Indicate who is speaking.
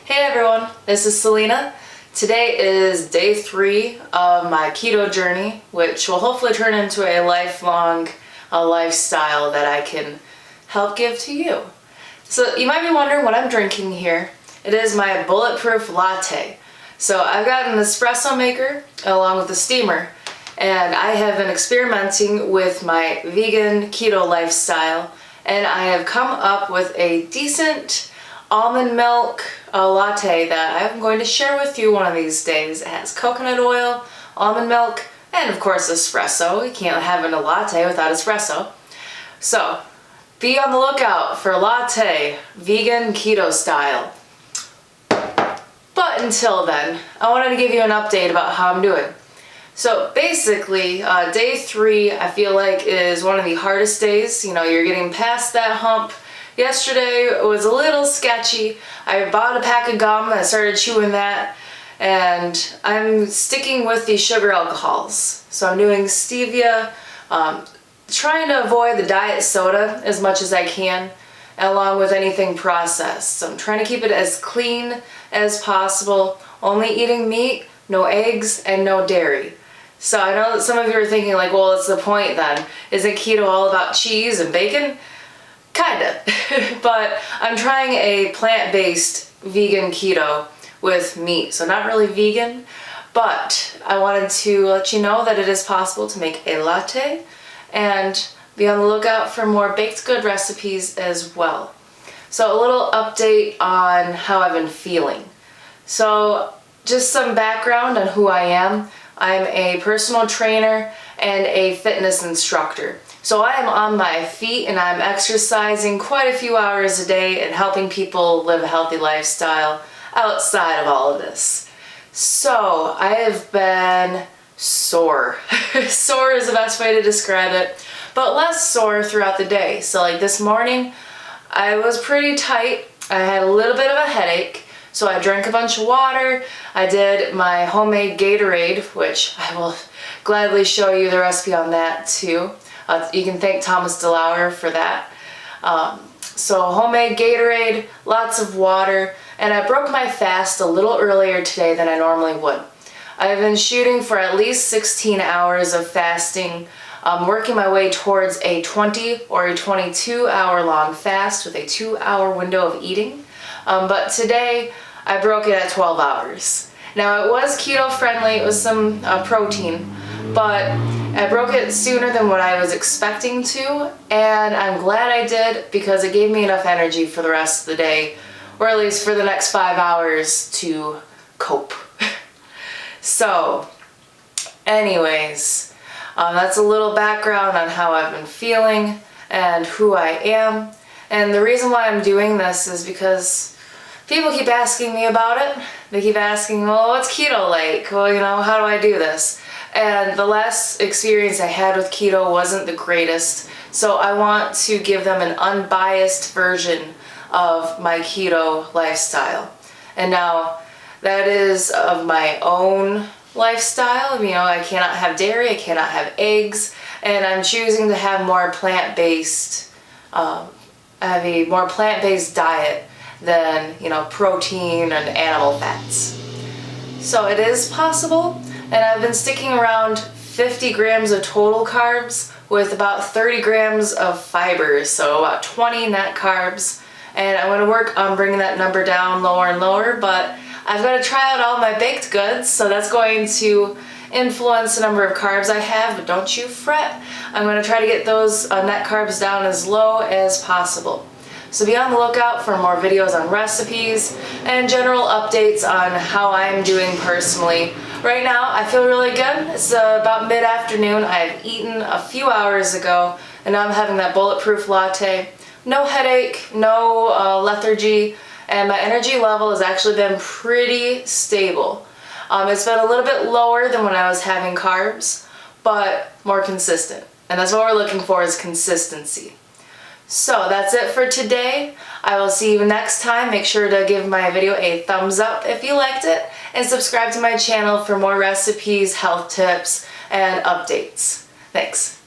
Speaker 1: Hey everyone, this is Selena. Today is day 3 of my keto journey, which will hopefully turn into a lifelong lifestyle that I can help give to you. So you might be wondering what I'm drinking here. It is my bulletproof latte. So I've got an espresso maker along with a steamer, and I have been experimenting with my vegan keto lifestyle, and I have come up with a decent almond milk latte that I'm going to share with you one of these days. It has coconut oil, almond milk, and of course espresso. You can't have a latte without espresso. So be on the lookout for latte, vegan keto style. But until then, I wanted to give you an update about how I'm doing. So basically, day 3 I feel like is one of the hardest days. You know, you're getting past that hump. Yesterday was a little sketchy. I bought a pack of gum and I started chewing that, and I'm sticking with the sugar alcohols. So I'm doing stevia, trying to avoid the diet soda as much as I can, along with anything processed. So I'm trying to keep it as clean as possible, only eating meat, no eggs, and no dairy. So I know that some of you are thinking like, well, what's the point then? Isn't keto all about cheese and bacon? Kinda. But I'm trying a plant-based vegan keto with meat. So not really vegan, but I wanted to let you know that it is possible to make a latte, and be on the lookout for more baked good recipes as well. So a little update on how I've been feeling. So just some background on who I am. I'm a personal trainer and a fitness instructor. So I am on my feet and I'm exercising quite a few hours a day and helping people live a healthy lifestyle outside of all of this. So I have been sore. Sore is the best way to describe it, but less sore throughout the day. So like this morning, I was pretty tight. I had a little bit of a headache, so I drank a bunch of water. I did my homemade Gatorade, which I will gladly show you the recipe on that too. You can thank Thomas DeLauer for that. So homemade Gatorade, lots of water, and I broke my fast a little earlier today than I normally would. I've been shooting for at least 16 hours of fasting, working my way towards a 20 or a 22 hour long fast with a 2-hour window of eating. But today I broke it at 12 hours. Now it was keto friendly, it was some protein, but I broke it sooner than what I was expecting to, and I'm glad I did because it gave me enough energy for the rest of the day, or at least for the next 5 hours to cope. So, anyways, that's a little background on how I've been feeling and who I am. And the reason why I'm doing this is because people keep asking me about it. They keep asking, well, what's keto like? Well, you know, how do I do this? And the last experience I had with keto wasn't the greatest, so I want to give them an unbiased version of my keto lifestyle. And now, that is of my own lifestyle. You know, I cannot have dairy, I cannot have eggs, and I'm choosing to have more plant-based, have a more plant-based diet than, you know, protein and animal fats. So it is possible. And I've been sticking around 50 grams of total carbs with about 30 grams of fibers, so about 20 net carbs. And I'm going to work on bringing that number down lower and lower, but I've got to try out all my baked goods, so that's going to influence the number of carbs I have, but don't you fret. I'm going to try to get those net carbs down as low as possible. So be on the lookout for more videos on recipes and general updates on how I'm doing personally. Right now, I feel really good. It's about mid-afternoon. I've eaten a few hours ago, and now I'm having that bulletproof latte. No headache, no lethargy, and my energy level has actually been pretty stable. It's been a little bit lower than when I was having carbs, but more consistent. And that's what we're looking for, is consistency. So that's it for today. I will see you next time. Make sure to give my video a thumbs up if you liked it, and subscribe to my channel for more recipes, health tips, and updates. Thanks.